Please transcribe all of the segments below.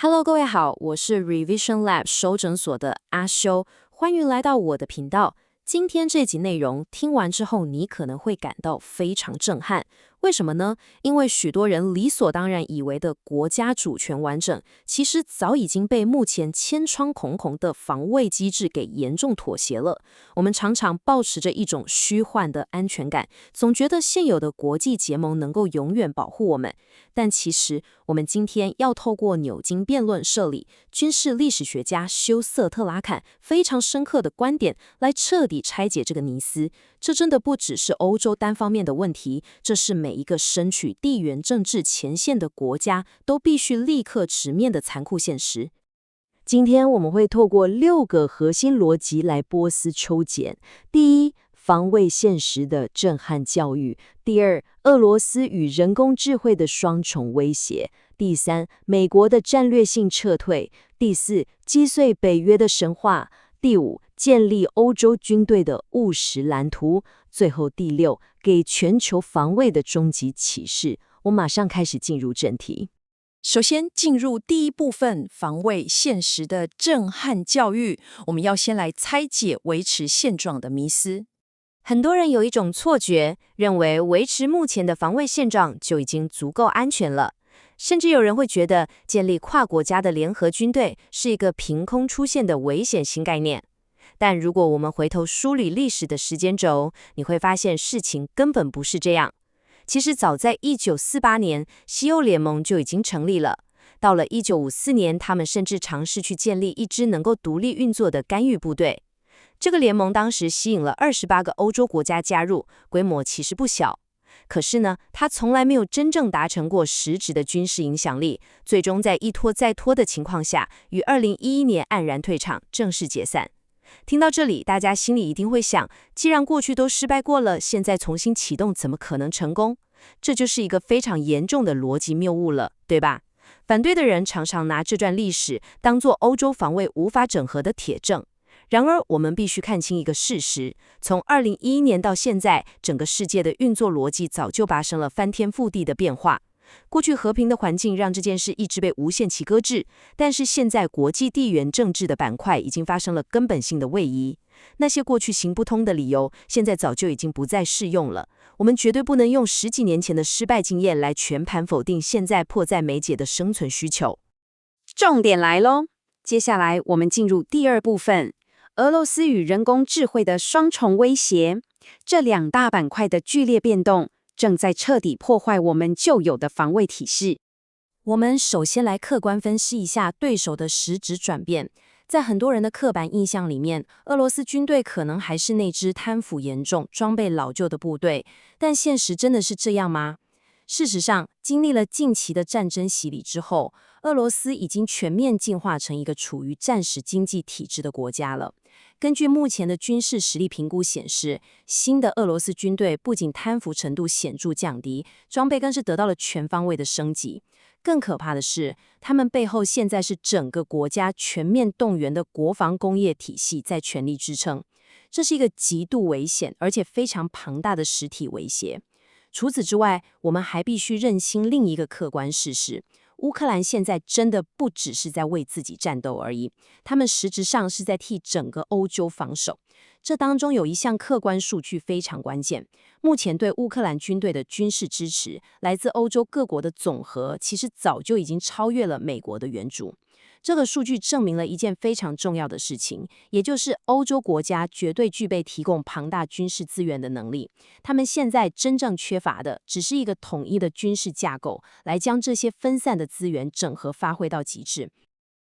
Hello，各位好，我是 Revision Lab 收诊所的阿修，欢迎来到我的频道。今天这集内容听完之后，你可能会感到非常震撼。为什么呢？因为许多人理所当然以为的国家主权完整，其实早已经被目前千疮孔孔的防卫机制给严重妥协了。我们常常抱持着一种虚幻的安全感，总觉得现有的国际结盟能够永远保护我们。但其实，我们今天要透过纽金辩论社里军事历史学家休瑟特拉坎非常深刻的观点，来彻底拆解这个迷思。这真的不只是欧洲单方面的问题，这是每一个身处地缘政治前线的国家都必须立刻直面的残酷现实。今天我们会透过6个核心逻辑来波斯抽检。第一，防卫现实的震撼教育；第二，俄罗斯与人工智慧的双重威胁；第三，美国的战略性撤退；第四，击碎北约的神话；第五，建立欧洲军队的务实蓝图；最后第六，给全球防卫的终极启示。我马上开始进入正题。首先进入第一部分，防卫现实的震撼教育，我们要先来拆解维持现状的迷思。很多人有一种错觉，认为维持目前的防卫现状就已经足够安全了，甚至有人会觉得建立跨国家的联合军队是一个凭空出现的危险新概念。但如果我们回头梳理历史的时间轴，你会发现事情根本不是这样。其实早在1948年，西欧联盟就已经成立了。到了1954年，他们甚至尝试去建立一支能够独立运作的干预部队。这个联盟当时吸引了28个欧洲国家加入，规模其实不小。可是呢，它从来没有真正达成过实质的军事影响力，最终在一拖再拖的情况下，于2011年黯然退场，正式解散。听到这里，大家心里一定会想，既然过去都失败过了，现在重新启动怎么可能成功？这就是一个非常严重的逻辑谬误了，对吧？反对的人常常拿这段历史当作欧洲防卫无法整合的铁证。然而，我们必须看清一个事实，从2011年到现在，整个世界的运作逻辑早就发生了翻天覆地的变化。过去和平的环境让这件事一直被无限期搁置，但是现在国际地缘政治的板块已经发生了根本性的位移。那些过去行不通的理由，现在早就已经不再适用了。我们绝对不能用10几年前的失败经验来全盘否定现在迫在眉睫的生存需求。重点来咯，接下来我们进入第二部分，俄罗斯与人工智慧的双重威胁。这2大板块的剧烈变动正在彻底破坏我们旧有的防卫体系。我们首先来客观分析一下对手的实质转变。在很多人的刻板印象里面，俄罗斯军队可能还是那支贪腐严重、装备老旧的部队，但现实真的是这样吗？事实上，经历了近期的战争洗礼之后，俄罗斯已经全面进化成一个处于战时经济体制的国家了。根据目前的军事实力评估显示，新的俄罗斯军队不仅贪腐程度显著降低，装备更是得到了全方位的升级。更可怕的是，他们背后现在是整个国家全面动员的国防工业体系在全力支撑。这是一个极度危险而且非常庞大的实体威胁。除此之外，我们还必须认清另一个客观事实。乌克兰现在真的不只是在为自己战斗而已，他们实质上是在替整个欧洲防守。这当中有一项客观数据非常关键，目前对乌克兰军队的军事支持，来自欧洲各国的总和，其实早就已经超越了美国的援助。这个数据证明了一件非常重要的事情，也就是欧洲国家绝对具备提供庞大军事资源的能力。他们现在真正缺乏的，只是一个统一的军事架构，来将这些分散的资源整合发挥到极致。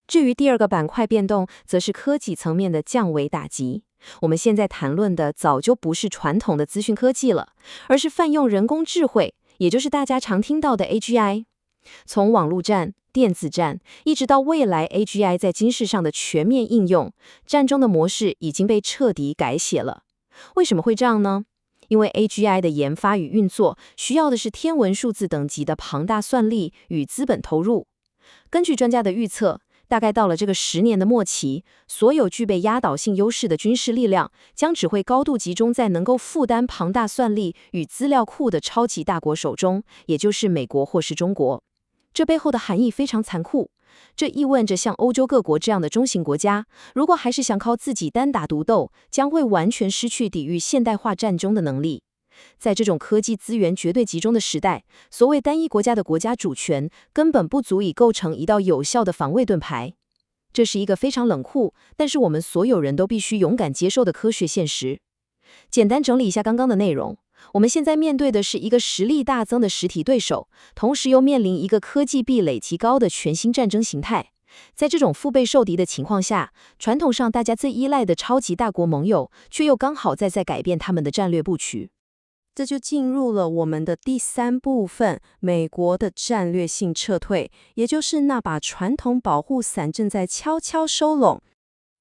至于第二个板块变动，则是科技层面的降维打击。我们现在谈论的早就不是传统的资讯科技了，而是泛用人工智慧，也就是大家常听到的 AGI。从网络战、电子战，一直到未来 AGI 在军事上的全面应用，战中的模式已经被彻底改写了。为什么会这样呢？因为 AGI 的研发与运作需要的是天文数字等级的庞大算力与资本投入。根据专家的预测，大概到了这个10年的末期，所有具备压倒性优势的军事力量将只会高度集中在能够负担庞大算力与资料库的超级大国手中，也就是美国或是中国。这背后的含义非常残酷。这意味着像欧洲各国这样的中型国家，如果还是想靠自己单打独斗，将会完全失去抵御现代化战争的能力。在这种科技资源绝对集中的时代，所谓单一国家的国家主权根本不足以构成一道有效的防卫盾牌。这是一个非常冷酷，但是我们所有人都必须勇敢接受的科学现实。简单整理一下刚刚的内容，我们现在面对的是一个实力大增的实体对手，同时又面临一个科技壁垒极高的全新战争形态。在这种腹背受敌的情况下，传统上大家最依赖的超级大国盟友，却又刚好在改变他们的战略布局。这就进入了我们的第3部分，美国的战略性撤退，也就是那把传统保护伞正在悄悄收拢。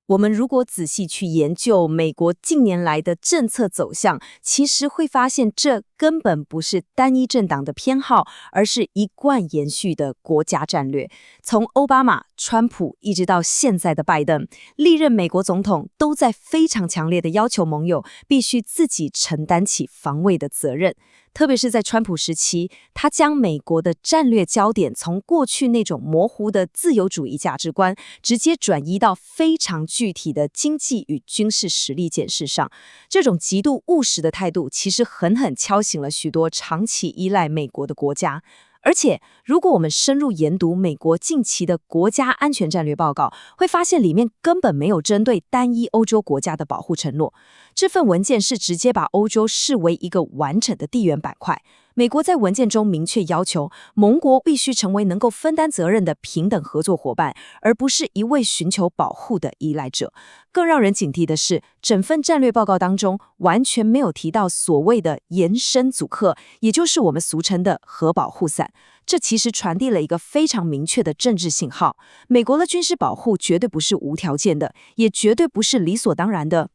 我们如果仔细去研究美国近年来的政策走向，其实会发现这根本不是单一政党的偏好，而是一贯延续的国家战略。从奥巴马、川普一直到现在的拜登，历任美国总统都在非常强烈的要求盟友必须自己承担起防卫的责任。特别是在川普时期，他将美国的战略焦点从过去那种模糊的自由主义价值观，直接转移到非常具体的经济与军事实力检视上。这种极度务实的态度，其实狠狠敲醒了许多长期依赖美国的国家。而且，如果我们深入研读美国近期的国家安全战略报告，会发现里面根本没有针对单一欧洲国家的保护承诺。这份文件是直接把欧洲视为一个完整的地缘板块。美国在文件中明确要求，盟国必须成为能够分担责任的平等合作伙伴，而不是一味寻求保护的依赖者。更让人警惕的是，整份战略报告当中完全没有提到所谓的延伸阻吓，也就是我们俗称的核保护伞。这其实传递了一个非常明确的政治信号：美国的军事保护绝对不是无条件的，也绝对不是理所当然的。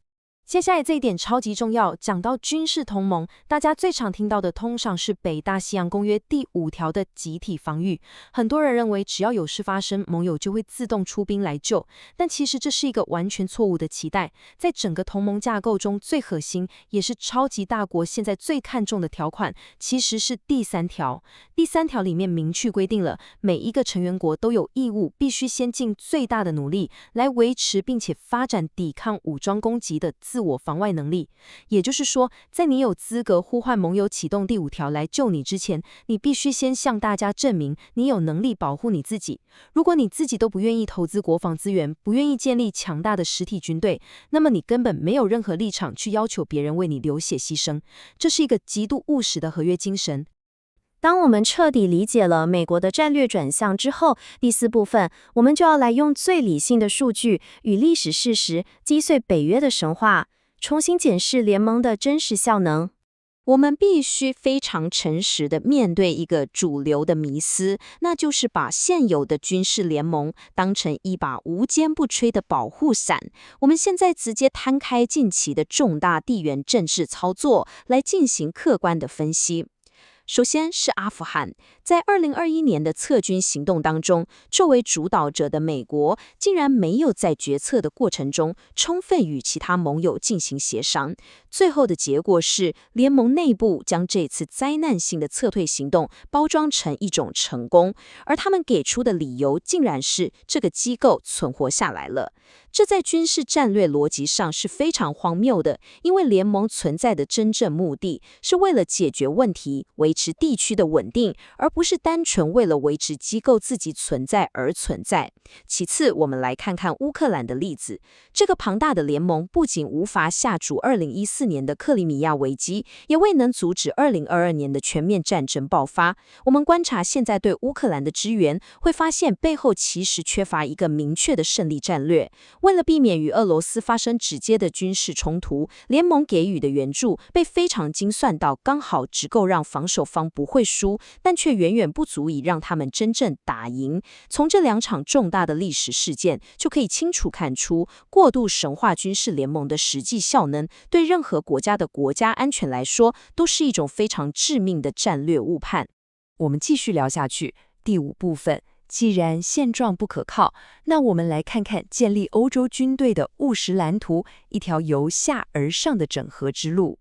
接下来这一点超级重要，讲到军事同盟，大家最常听到的通常是北大西洋公约第5条的集体防御。很多人认为只要有事发生，盟友就会自动出兵来救，但其实这是一个完全错误的期待。在整个同盟架构中，最核心也是超级大国现在最看重的条款，其实是第3条。第3条里面明确规定了，每一个成员国都有义务必须先尽最大的努力来维持并且发展抵抗武装攻击的自我防卫能力。也就是说，在你有资格呼唤盟友启动第5条来救你之前，你必须先向大家证明你有能力保护你自己。如果你自己都不愿意投资国防资源，不愿意建立强大的实体军队，那么你根本没有任何立场去要求别人为你流血牺牲。这是一个极度务实的合约精神。当我们彻底理解了美国的战略转向之后，第4部分，我们就要来用最理性的数据与历史事实击碎北约的神话，重新检视联盟的真实效能。我们必须非常诚实地面对一个主流的迷思，那就是把现有的军事联盟当成一把无坚不摧的保护伞。我们现在直接摊开近期的重大地缘政治操作，来进行客观的分析。首先是阿富汗，在2021年的撤军行动当中，作为主导者的美国竟然没有在决策的过程中充分与其他盟友进行协商。最后的结果是，联盟内部将这次灾难性的撤退行动包装成一种成功，而他们给出的理由竟然是这个机构存活下来了。这在军事战略逻辑上是非常荒谬的，因为联盟存在的真正目的是为了解决问题，维持地区的稳定，而不是单纯为了维持机构自己存在而存在。其次，我们来看看乌克兰的例子。这个庞大的联盟不仅无法下逐2014年的克里米亚危机，也未能阻止2022年的全面战争爆发。我们观察现在对乌克兰的支援，会发现背后其实缺乏一个明确的胜利战略。为了避免与俄罗斯发生直接的军事冲突，联盟给予的援助被非常精算到刚好只够让防守方不会输，但却远远不足以让他们真正打赢。从这2场重大的历史事件，就可以清楚看出，过度神话军事联盟的实际效能，对任何国家的国家安全来说，都是一种非常致命的战略误判。我们继续聊下去，第5部分。既然现状不可靠，那我们来看看建立欧洲军队的务实蓝图，一条由下而上的整合之路。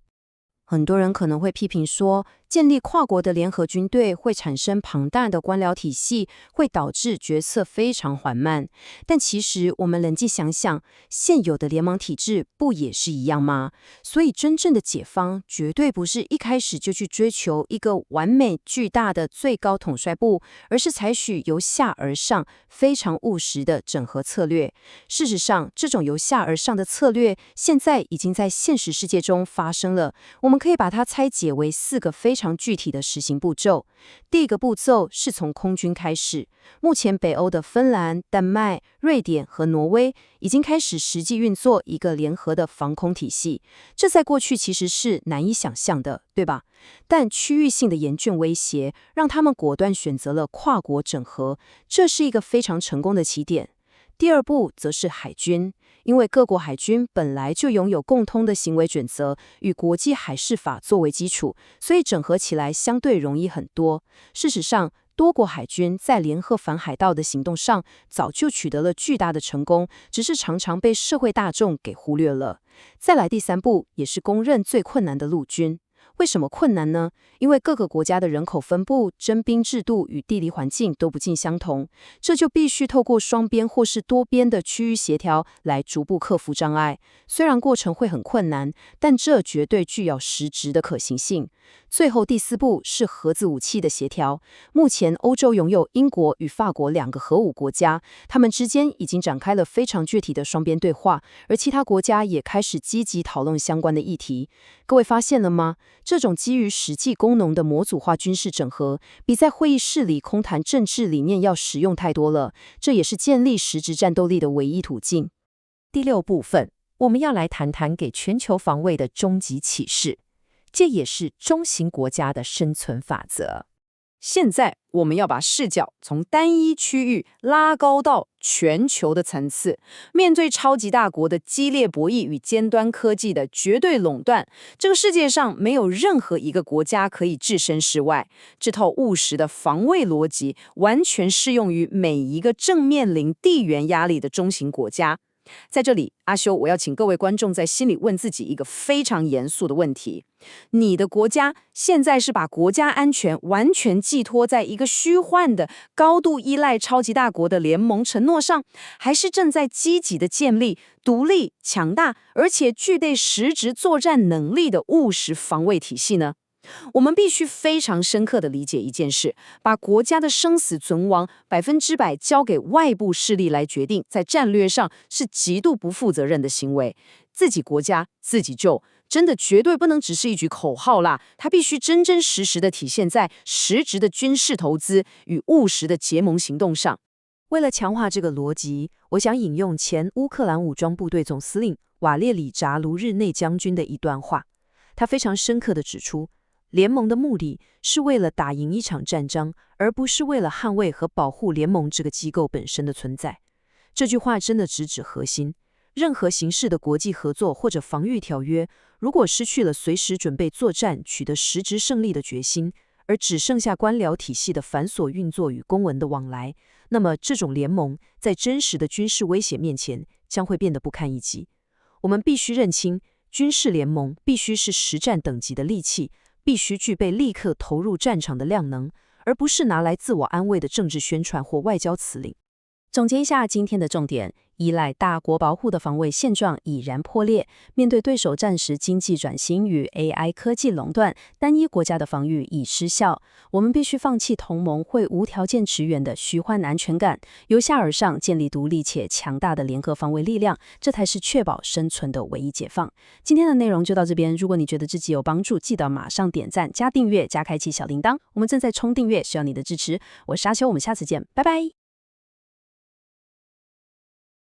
很多人可能会批评说，建立跨国的联合军队会产生庞大的官僚体系，会导致决策非常缓慢。但其实我们冷静想想，现有的联盟体制不也是一样吗？所以真正的解放绝对不是一开始就去追求一个完美巨大的最高统帅部，而是采取由下而上非常务实的整合策略。事实上，这种由下而上的策略现在已经在现实世界中发生了。我们可以把它拆解为4个非常具体的实行步骤。第一个步骤是从空军开始。目前北欧的芬兰、丹麦、瑞典和挪威已经开始实际运作一个联合的防空体系，这在过去其实是难以想象的，对吧？但区域性的严峻威胁让他们果断选择了跨国整合，这是一个非常成功的起点。第二步则是海军，因为各国海军本来就拥有共通的行为准则与国际海事法作为基础，所以整合起来相对容易很多。事实上，多国海军在联合反海盗的行动上早就取得了巨大的成功，只是常常被社会大众给忽略了。再来第三步，也是公认最困难的陆军。为什么困难呢？因为各个国家的人口分布、征兵制度与地理环境都不尽相同，这就必须透过双边或是多边的区域协调来逐步克服障碍。虽然过程会很困难，但这绝对具有实质的可行性。最后第4步是核子武器的协调。目前欧洲拥有英国与法国2个核武国家，他们之间已经展开了非常具体的双边对话，而其他国家也开始积极讨论相关的议题。各位发现了吗？这种基于实际功能的模组化军事整合，比在会议室里空谈政治理念要实用太多了。这也是建立实质战斗力的唯一途径。第6部分，我们要来谈谈给全球防卫的终极启示，这也是中型国家的生存法则。现在我们要把视角从单一区域拉高到全球的层次，面对超级大国的激烈博弈与尖端科技的绝对垄断，这个世界上没有任何一个国家可以置身事外。这套务实的防卫逻辑完全适用于每一个正面临地缘压力的中型国家。在这里，阿修，我要请各位观众在心里问自己一个非常严肃的问题：你的国家现在是把国家安全完全寄托在一个虚幻的、高度依赖超级大国的联盟承诺上，还是正在积极的建立独立、强大而且具备实质作战能力的务实防卫体系呢？我们必须非常深刻地理解一件事：把国家的生死存亡100%交给外部势力来决定，在战略上是极度不负责任的行为。自己国家自己救，真的绝对不能只是一句口号啦，它必须真真实实地体现在实质的军事投资与务实的结盟行动上。为了强化这个逻辑，我想引用前乌克兰武装部队总司令瓦列里·扎卢日内将军的一段话，他非常深刻地指出，联盟的目的是为了打赢一场战争，而不是为了捍卫和保护联盟这个机构本身的存在。这句话真的直指核心。任何形式的国际合作或者防御条约，如果失去了随时准备作战、取得实质胜利的决心，而只剩下官僚体系的繁琐运作与公文的往来，那么这种联盟在真实的军事威胁面前将会变得不堪一击。我们必须认清，军事联盟必须是实战等级的利器，必须具备立刻投入战场的量能，而不是拿来自我安慰的政治宣传或外交辞令。总结一下今天的重点：依赖大国保护的防卫现状已然破裂，面对对手战时经济转型与 AI 科技垄断，单一国家的防御已失效。我们必须放弃同盟会无条件驰援的虚幻安全感，由下而上建立独立且强大的联合防卫力量，这才是确保生存的唯一解放。今天的内容就到这边，如果你觉得自己有帮助，记得马上点赞、加订阅、加开启小铃铛。我们正在冲订阅，需要你的支持。我是阿秋，我们下次见，拜拜。